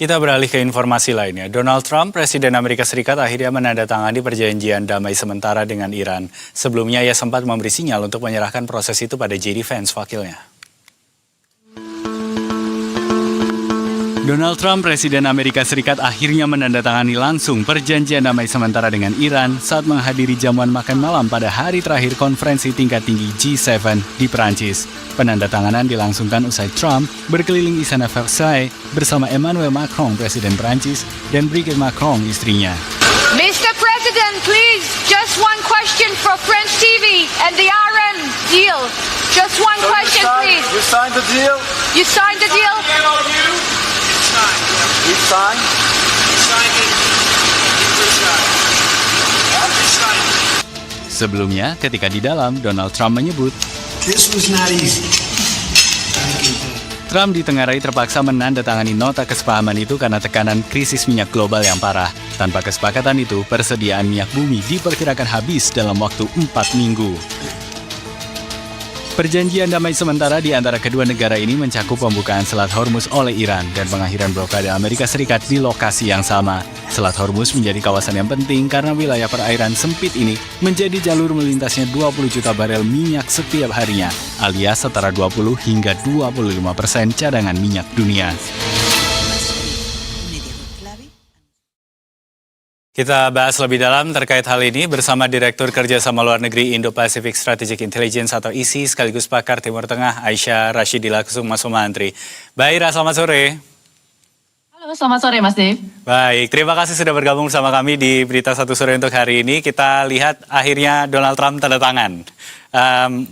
Kita beralih ke informasi lainnya. Donald Trump, Presiden Amerika Serikat, akhirnya menandatangani perjanjian damai sementara dengan Iran. Sebelumnya ia sempat memberi sinyal untuk menyerahkan proses itu pada JD Vance, wakilnya. Donald Trump, Presiden Amerika Serikat, akhirnya menandatangani langsung perjanjian damai sementara dengan Iran saat menghadiri jamuan makan malam pada hari terakhir konferensi tingkat tinggi G7 di Perancis. Penandatanganan dilangsungkan usai Trump berkeliling Istana Versailles bersama Emmanuel Macron, Presiden Perancis, dan Brigitte Macron, istrinya. Mr. President, please, just one question for French TV and the Iran deal. Just one question, please. You signed the deal? You signed the deal? We signed? Sebelumnya, ketika di dalam, Donald Trump menyebut, This was not easy. Trump ditengarai terpaksa menandatangani nota kesepahaman itu karena tekanan krisis minyak global yang parah. Tanpa kesepakatan itu, persediaan minyak bumi diperkirakan habis dalam waktu 4 minggu. Perjanjian damai sementara di antara kedua negara ini mencakup pembukaan Selat Hormuz oleh Iran dan pengakhiran blokade Amerika Serikat di lokasi yang sama. Selat Hormuz menjadi kawasan yang penting karena wilayah perairan sempit ini menjadi jalur melintasnya 20 juta barel minyak setiap harinya, alias setara 20 hingga 25% cadangan minyak dunia. Kita bahas lebih dalam terkait hal ini bersama Direktur Kerjasama Luar Negeri Indo-Pacific Strategic Intelligence atau ISI sekaligus pakar Timur Tengah Aisyah Rashidillah Kusuma Sumantri. Baik, selamat sore. Halo, selamat sore Mas Dev. Baik, terima kasih sudah bergabung bersama kami di Berita Satu Sore untuk hari ini. Kita lihat akhirnya Donald Trump tanda tangan.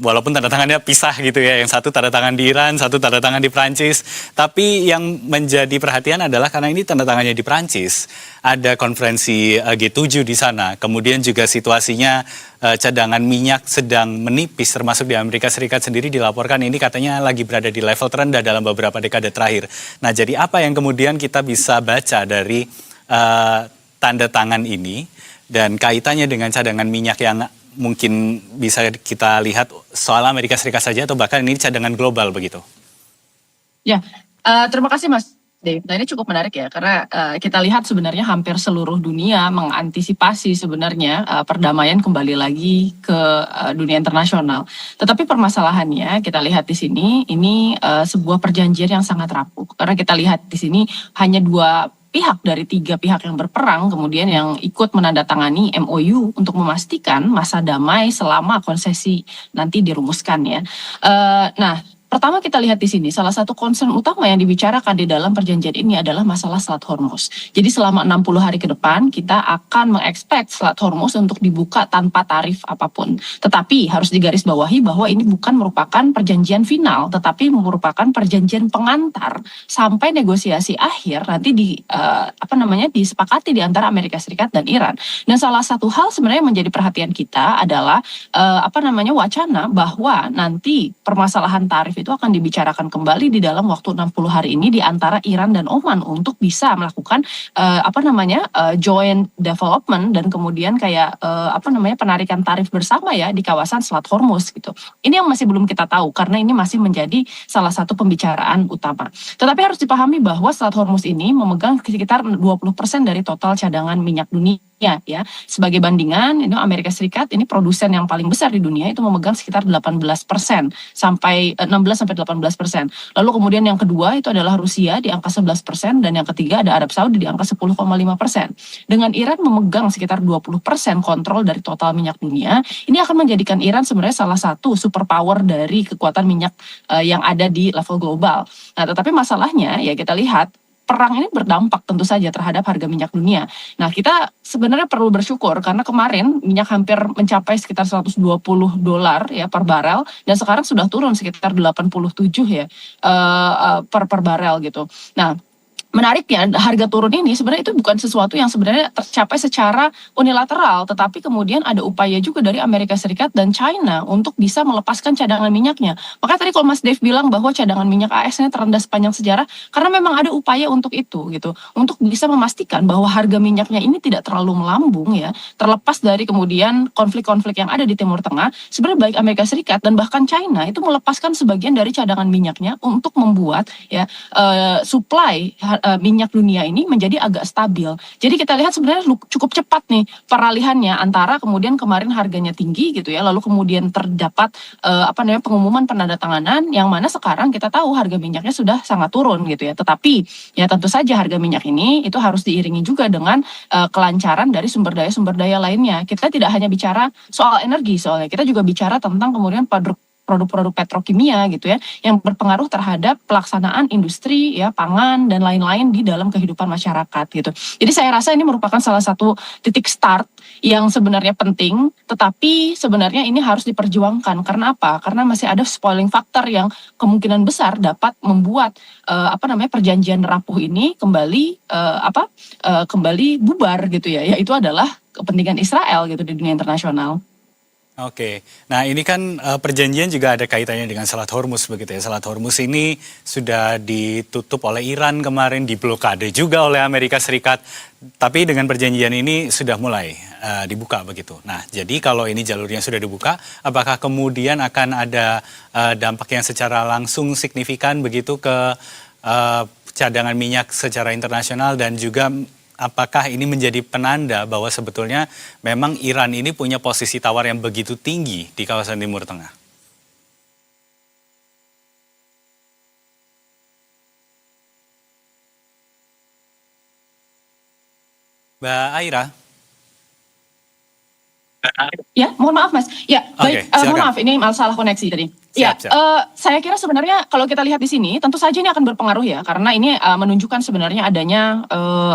Walaupun tanda tangannya pisah gitu ya, yang satu tanda tangan di Iran, satu tanda tangan di Prancis. Tapi yang menjadi perhatian adalah karena ini tanda tangannya di Prancis, ada konferensi G7 di sana. Kemudian juga situasinya cadangan minyak sedang menipis, termasuk di Amerika Serikat sendiri dilaporkan ini katanya lagi berada di level terendah dalam beberapa dekade terakhir. Nah, jadi apa yang kemudian kita bisa baca dari tanda tangan ini dan kaitannya dengan cadangan minyak yang mungkin bisa kita lihat soal Amerika Serikat saja atau bahkan ini cadangan global begitu? Ya, terima kasih Mas Dev. Nah, ini cukup menarik ya, karena kita lihat sebenarnya hampir seluruh dunia mengantisipasi sebenarnya perdamaian kembali lagi ke dunia internasional. Tetapi permasalahannya kita lihat di sini, ini sebuah perjanjian yang sangat rapuh. Karena kita lihat di sini hanya 2 pihak dari 3 pihak yang berperang kemudian yang ikut menandatangani MOU untuk memastikan masa damai selama konsesi nanti dirumuskan ya. Nah, pertama kita lihat di sini salah satu concern utama yang dibicarakan di dalam perjanjian ini adalah masalah Selat Hormuz. Jadi selama 60 hari ke depan kita akan mengekspek Selat Hormuz untuk dibuka tanpa tarif apapun. Tetapi harus digarisbawahi bahwa ini bukan merupakan perjanjian final, tetapi merupakan perjanjian pengantar sampai negosiasi akhir nanti disepakati di antara Amerika Serikat dan Iran. Dan salah satu hal sebenarnya menjadi perhatian kita adalah wacana bahwa nanti permasalahan tarif itu akan dibicarakan kembali di dalam waktu 60 hari ini di antara Iran dan Oman untuk bisa melakukan joint development dan kemudian penarikan tarif bersama ya di kawasan Selat Hormuz gitu. Ini yang masih belum kita tahu karena ini masih menjadi salah satu pembicaraan utama. Tetapi harus dipahami bahwa Selat Hormuz ini memegang sekitar 20% dari total cadangan minyak dunia ya. Sebagai bandingan, ini Amerika Serikat ini produsen yang paling besar di dunia itu memegang sekitar 18% sampai 16-18%. Lalu kemudian yang kedua itu adalah Rusia di angka 11% dan yang ketiga ada Arab Saudi di angka 10,5%. Dengan Iran memegang sekitar 20% kontrol dari total minyak dunia, ini akan menjadikan Iran sebenarnya salah satu superpower dari kekuatan minyak yang ada di level global. Nah, tetapi masalahnya ya kita lihat perang ini berdampak tentu saja terhadap harga minyak dunia. Nah, kita sebenarnya perlu bersyukur karena kemarin minyak hampir mencapai sekitar $120 ya per barel dan sekarang sudah turun sekitar 87 ya per barel gitu. Nah, menariknya harga turun ini sebenarnya itu bukan sesuatu yang sebenarnya tercapai secara unilateral, tetapi kemudian ada upaya juga dari Amerika Serikat dan China untuk bisa melepaskan cadangan minyaknya. Maka tadi kalau Mas Dev bilang bahwa cadangan minyak AS-nya terendah sepanjang sejarah karena memang ada upaya untuk itu gitu, untuk bisa memastikan bahwa harga minyaknya ini tidak terlalu melambung ya, terlepas dari kemudian konflik-konflik yang ada di Timur Tengah. Sebenarnya baik Amerika Serikat dan bahkan China itu melepaskan sebagian dari cadangan minyaknya untuk membuat ya supply minyak dunia ini menjadi agak stabil. Jadi kita lihat sebenarnya cukup cepat nih peralihannya antara kemudian kemarin harganya tinggi gitu ya, lalu kemudian terdapat pengumuman penandatanganan yang mana sekarang kita tahu harga minyaknya sudah sangat turun gitu ya. Tetapi ya tentu saja harga minyak ini itu harus diiringi juga dengan kelancaran dari sumber daya lainnya. Kita tidak hanya bicara soal energi soalnya, kita juga bicara tentang kemudian produk-produk petrokimia gitu ya, yang berpengaruh terhadap pelaksanaan industri ya, pangan dan lain-lain di dalam kehidupan masyarakat gitu. Jadi saya rasa ini merupakan salah satu titik start yang sebenarnya penting, tetapi sebenarnya ini harus diperjuangkan. Karena apa? Karena masih ada spoiling factor yang kemungkinan besar dapat membuat perjanjian rapuh ini kembali bubar gitu ya. Yaitu adalah kepentingan Israel gitu di dunia internasional. Oke, nah ini kan perjanjian juga ada kaitannya dengan Selat Hormuz begitu ya. Selat Hormuz ini sudah ditutup oleh Iran kemarin, diblokade juga oleh Amerika Serikat. Tapi dengan perjanjian ini sudah mulai dibuka begitu. Nah jadi kalau ini jalurnya sudah dibuka, apakah kemudian akan ada dampak yang secara langsung signifikan begitu ke cadangan minyak secara internasional dan juga apakah ini menjadi penanda bahwa sebetulnya memang Iran ini punya posisi tawar yang begitu tinggi di kawasan Timur Tengah? Mbak Aira? Ya, mohon maaf Mas. Ya, baik. Oke, Mohon silakan. maaf, ini masalah koneksi tadi. Siap. Saya kira sebenarnya kalau kita lihat di sini, tentu saja ini akan berpengaruh ya, karena ini menunjukkan sebenarnya adanya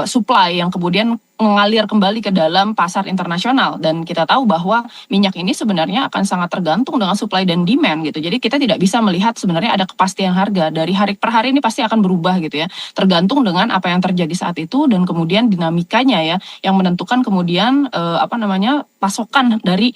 supply yang kemudian mengalir kembali ke dalam pasar internasional, dan kita tahu bahwa minyak ini sebenarnya akan sangat tergantung dengan supply dan demand gitu. Jadi kita tidak bisa melihat sebenarnya ada kepastian harga dari hari per hari, ini pasti akan berubah gitu ya, tergantung dengan apa yang terjadi saat itu dan kemudian dinamikanya ya, yang menentukan kemudian pasokan dari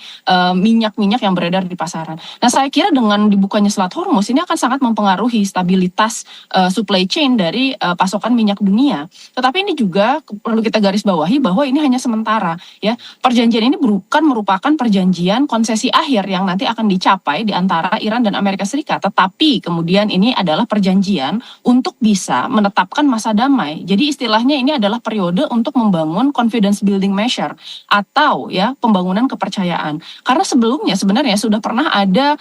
minyak-minyak yang beredar di pasaran. Nah saya kira dengan dibukanya Selat Hormuz ini akan sangat mempengaruhi stabilitas supply chain dari pasokan minyak dunia. Tetapi ini juga perlu kita garis bawahi bahwa ini hanya sementara ya. Perjanjian ini bukan merupakan perjanjian konsesi akhir yang nanti akan dicapai di antara Iran dan Amerika Serikat, tetapi kemudian ini adalah perjanjian untuk bisa menetapkan masa damai. Jadi istilahnya ini adalah periode untuk membangun confidence building measure atau ya pembangunan kepercayaan. Karena sebelumnya sebenarnya sudah pernah ada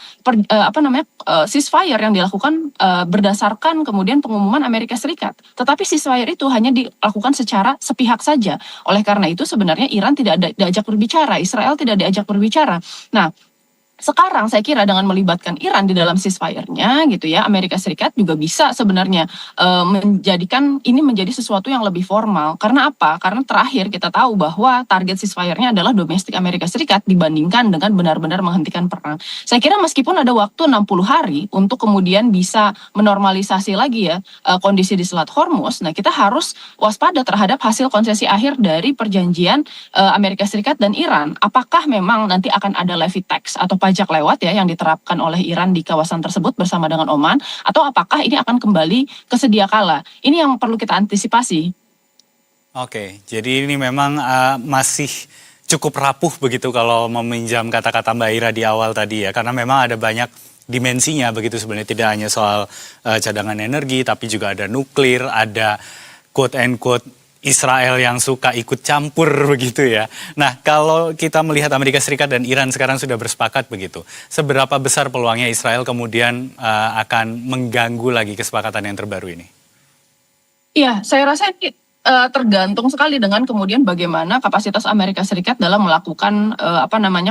ceasefire yang dilakukan berdasarkan kemudian pengumuman Amerika Serikat. Tetapi ceasefire itu hanya dilakukan secara sepihak saja. Oleh karena itu sebenarnya Iran tidak diajak berbicara, Israel tidak diajak berbicara. Nah, sekarang saya kira dengan melibatkan Iran di dalam ceasefire-nya gitu ya, Amerika Serikat juga bisa sebenarnya menjadikan ini menjadi sesuatu yang lebih formal. Karena apa? Karena terakhir kita tahu bahwa target ceasefire-nya adalah domestik Amerika Serikat dibandingkan dengan benar-benar menghentikan perang. Saya kira meskipun ada waktu 60 hari untuk kemudian bisa menormalisasi lagi ya kondisi di Selat Hormuz, nah kita harus waspada terhadap hasil konsesi akhir dari perjanjian Amerika Serikat dan Iran. Apakah memang nanti akan ada levy tax atau pajak lewat ya yang diterapkan oleh Iran di kawasan tersebut bersama dengan Oman, atau apakah ini akan kembali ke sedia kala? Ini yang perlu kita antisipasi. Oke, jadi ini memang masih cukup rapuh begitu kalau meminjam kata-kata Mbak Ira di awal tadi ya, karena memang ada banyak dimensinya begitu sebenarnya, tidak hanya soal cadangan energi, tapi juga ada nuklir, ada quote and quote Israel yang suka ikut campur begitu ya. Nah kalau kita melihat Amerika Serikat dan Iran sekarang sudah bersepakat begitu, seberapa besar peluangnya Israel kemudian akan mengganggu lagi kesepakatan yang terbaru ini? Iya, saya rasa ini tergantung sekali dengan kemudian bagaimana kapasitas Amerika Serikat dalam melakukan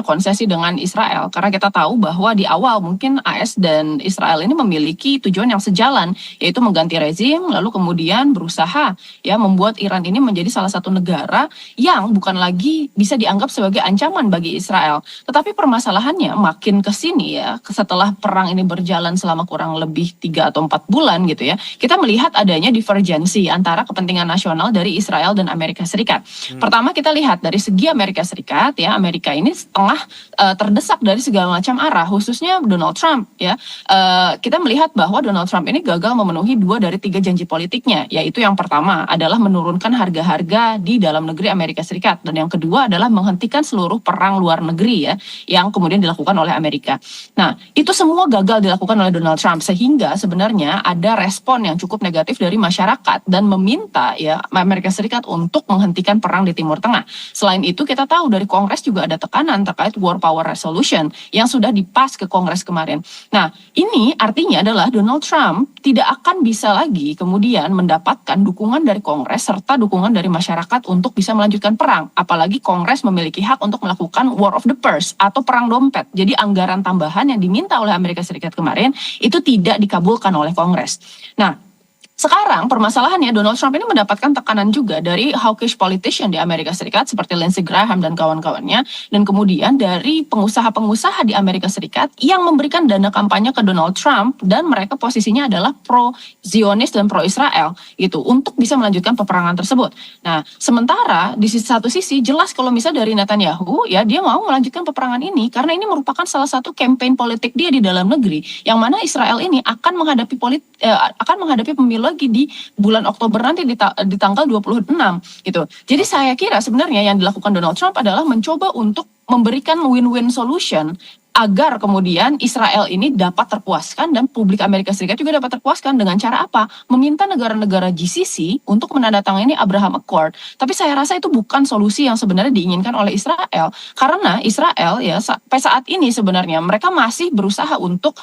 konsesi dengan Israel. Karena kita tahu bahwa di awal mungkin AS dan Israel ini memiliki tujuan yang sejalan, yaitu mengganti rezim, lalu kemudian berusaha ya membuat Iran ini menjadi salah satu negara yang bukan lagi bisa dianggap sebagai ancaman bagi Israel. Tetapi permasalahannya makin ke sini ya, setelah perang ini berjalan selama kurang lebih 3 atau 4 bulan gitu ya, kita melihat adanya divergensi antara kepentingan nasional internal dari Israel dan Amerika Serikat. Pertama kita lihat dari segi Amerika Serikat ya, Amerika ini setengah terdesak dari segala macam arah, khususnya Donald Trump ya. Kita melihat bahwa Donald Trump ini gagal memenuhi 2 dari 3 janji politiknya, yaitu yang pertama adalah menurunkan harga-harga di dalam negeri Amerika Serikat, dan yang kedua adalah menghentikan seluruh perang luar negeri ya, yang kemudian dilakukan oleh Amerika. Nah, itu semua gagal dilakukan oleh Donald Trump, sehingga sebenarnya ada respon yang cukup negatif dari masyarakat dan meminta ya Amerika Serikat untuk menghentikan perang di Timur Tengah. Selain itu kita tahu dari Kongres juga ada tekanan terkait War Power Resolution yang sudah dipas ke Kongres kemarin. Nah, ini artinya adalah Donald Trump tidak akan bisa lagi kemudian mendapatkan dukungan dari Kongres serta dukungan dari masyarakat untuk bisa melanjutkan perang. Apalagi Kongres memiliki hak untuk melakukan War of the Purse atau perang dompet. Jadi anggaran tambahan yang diminta oleh Amerika Serikat kemarin itu tidak dikabulkan oleh Kongres. Nah, sekarang permasalahannya Donald Trump ini mendapatkan tekanan juga dari hawkish politician di Amerika Serikat seperti Lindsey Graham dan kawan-kawannya, dan kemudian dari pengusaha-pengusaha di Amerika Serikat yang memberikan dana kampanye ke Donald Trump, dan mereka posisinya adalah pro-Zionis dan pro-Israel gitu untuk bisa melanjutkan peperangan tersebut. Nah, sementara di satu sisi jelas kalau misalnya dari Netanyahu ya dia mau melanjutkan peperangan ini karena ini merupakan salah satu campaign politik dia di dalam negeri, yang mana Israel ini akan menghadapi pemilu lagi di bulan Oktober nanti di tanggal 26 gitu. Jadi saya kira sebenarnya yang dilakukan Donald Trump adalah mencoba untuk memberikan win-win solution agar kemudian Israel ini dapat terpuaskan dan publik Amerika Serikat juga dapat terpuaskan dengan cara apa? Meminta negara-negara GCC untuk menandatangani Abraham Accord. Tapi saya rasa itu bukan solusi yang sebenarnya diinginkan oleh Israel. Karena Israel ya sampai saat ini sebenarnya mereka masih berusaha untuk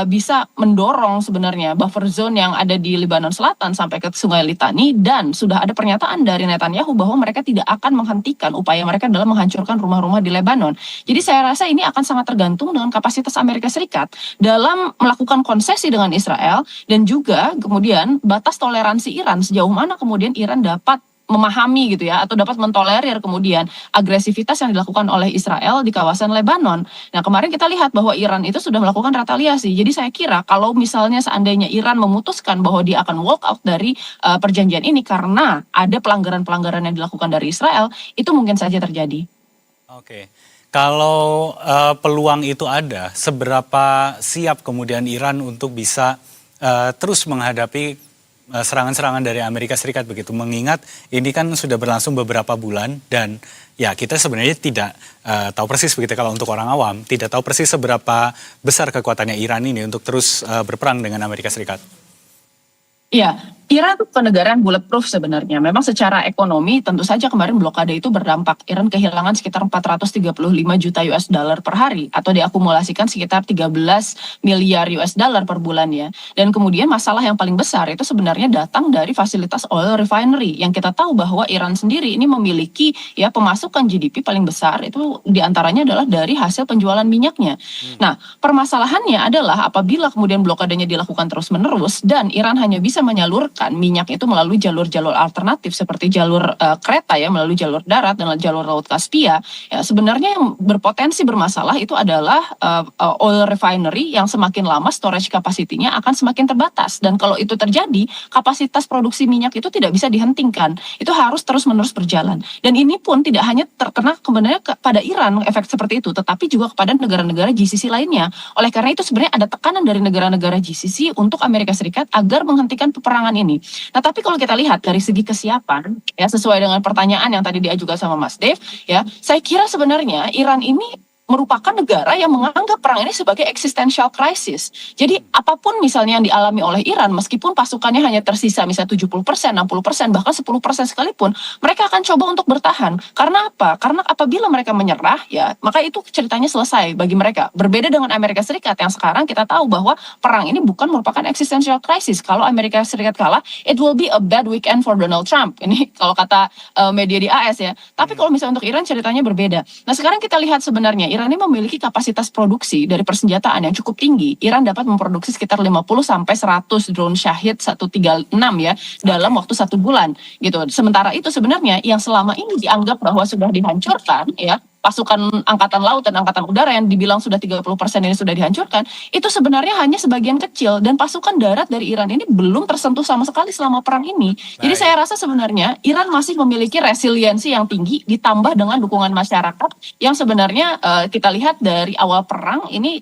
bisa mendorong sebenarnya buffer zone yang ada di Lebanon Selatan sampai ke Sungai Litani, dan sudah ada pernyataan dari Netanyahu bahwa mereka tidak akan menghentikan upaya mereka dalam menghancurkan rumah-rumah di Lebanon. Jadi saya rasa ini akan sangat tergantung dengan kapasitas Amerika Serikat dalam melakukan konsesi dengan Israel, dan juga kemudian batas toleransi Iran sejauh mana kemudian Iran dapat memahami gitu ya, atau dapat mentolerir kemudian agresivitas yang dilakukan oleh Israel di kawasan Lebanon. Nah, kemarin kita lihat bahwa Iran itu sudah melakukan retaliasi. Jadi saya kira kalau misalnya seandainya Iran memutuskan bahwa dia akan walk out dari perjanjian ini karena ada pelanggaran-pelanggaran yang dilakukan dari Israel, itu mungkin saja terjadi. Oke. Kalau peluang itu ada, seberapa siap kemudian Iran untuk bisa terus menghadapi serangan-serangan dari Amerika Serikat begitu? Mengingat ini kan sudah berlangsung beberapa bulan dan ya kita sebenarnya tidak tahu persis begitu, kalau untuk orang awam tidak tahu persis seberapa besar kekuatannya Iran ini untuk terus berperang dengan Amerika Serikat. Iya, Iran itu negara yang bulletproof sebenarnya. Memang secara ekonomi tentu saja kemarin blokade itu berdampak. Iran kehilangan sekitar 435 juta US dollar per hari atau diakumulasikan sekitar 13 miliar US dollar per bulan ya. Dan kemudian masalah yang paling besar itu sebenarnya datang dari fasilitas oil refinery, yang kita tahu bahwa Iran sendiri ini memiliki ya pemasukan GDP paling besar itu diantaranya adalah dari hasil penjualan minyaknya. Nah, permasalahannya adalah apabila kemudian blokadenya dilakukan terus-menerus dan Iran hanya bisa menyalurkan minyak itu melalui jalur-jalur alternatif seperti jalur kereta ya, melalui jalur darat dan jalur laut Kaspia, ya sebenarnya yang berpotensi bermasalah itu adalah oil refinery yang semakin lama storage capacity-nya akan semakin terbatas, dan kalau itu terjadi kapasitas produksi minyak itu tidak bisa dihentikan, itu harus terus-menerus berjalan, dan ini pun tidak hanya terkena sebenarnya kepada Iran efek seperti itu, tetapi juga kepada negara-negara GCC lainnya. Oleh karena itu sebenarnya ada tekanan dari negara-negara GCC untuk Amerika Serikat agar menghentikan peperangan ini. Nah, tapi kalau kita lihat dari segi kesiapan, ya sesuai dengan pertanyaan yang tadi diajukan sama Mas Dave, ya saya kira sebenarnya Iran ini merupakan negara yang menganggap perang ini sebagai existential crisis. Jadi apapun misalnya yang dialami oleh Iran, meskipun pasukannya hanya tersisa misalnya 70%, 60%, bahkan 10% sekalipun, mereka akan coba untuk bertahan. Karena apa? Karena apabila mereka menyerah, ya maka itu ceritanya selesai bagi mereka. Berbeda dengan Amerika Serikat yang sekarang kita tahu bahwa perang ini bukan merupakan existential crisis. Kalau Amerika Serikat kalah, it will be a bad weekend for Donald Trump. Ini kalau kata media di AS ya. Tapi kalau misalnya untuk Iran ceritanya berbeda. Nah, sekarang kita lihat sebenarnya Iran ini memiliki kapasitas produksi dari persenjataan yang cukup tinggi. Iran dapat memproduksi sekitar 50-100 drone Shahid 136 ya dalam waktu 1 bulan gitu. Sementara itu sebenarnya yang selama ini dianggap bahwa sudah dihancurkan ya, pasukan angkatan laut dan angkatan udara yang dibilang sudah 30% ini sudah dihancurkan, itu sebenarnya hanya sebagian kecil dan pasukan darat dari Iran ini belum tersentuh sama sekali selama perang ini. Jadi saya rasa sebenarnya Iran masih memiliki resiliensi yang tinggi ditambah dengan dukungan masyarakat yang sebenarnya kita lihat dari awal perang ini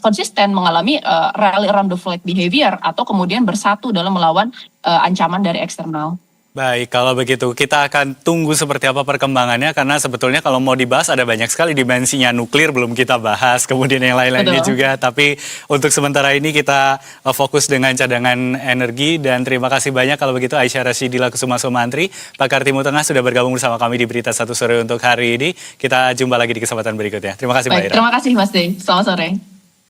konsisten mengalami rally around the flag behavior atau kemudian bersatu dalam melawan ancaman dari eksternal. Baik, kalau begitu kita akan tunggu seperti apa perkembangannya karena sebetulnya kalau mau dibahas ada banyak sekali dimensinya, nuklir belum kita bahas, kemudian yang lain-lainnya juga. Tapi untuk sementara ini kita fokus dengan cadangan energi dan terima kasih banyak kalau begitu Aisyah Rashidillah Kusuma Sumantri, pakar Timur Tengah sudah bergabung bersama kami di Berita Satu Sore untuk hari ini. Kita jumpa lagi di kesempatan berikutnya. Terima kasih Mbak Ira. Terima kasih Mas Dey. Selamat sore.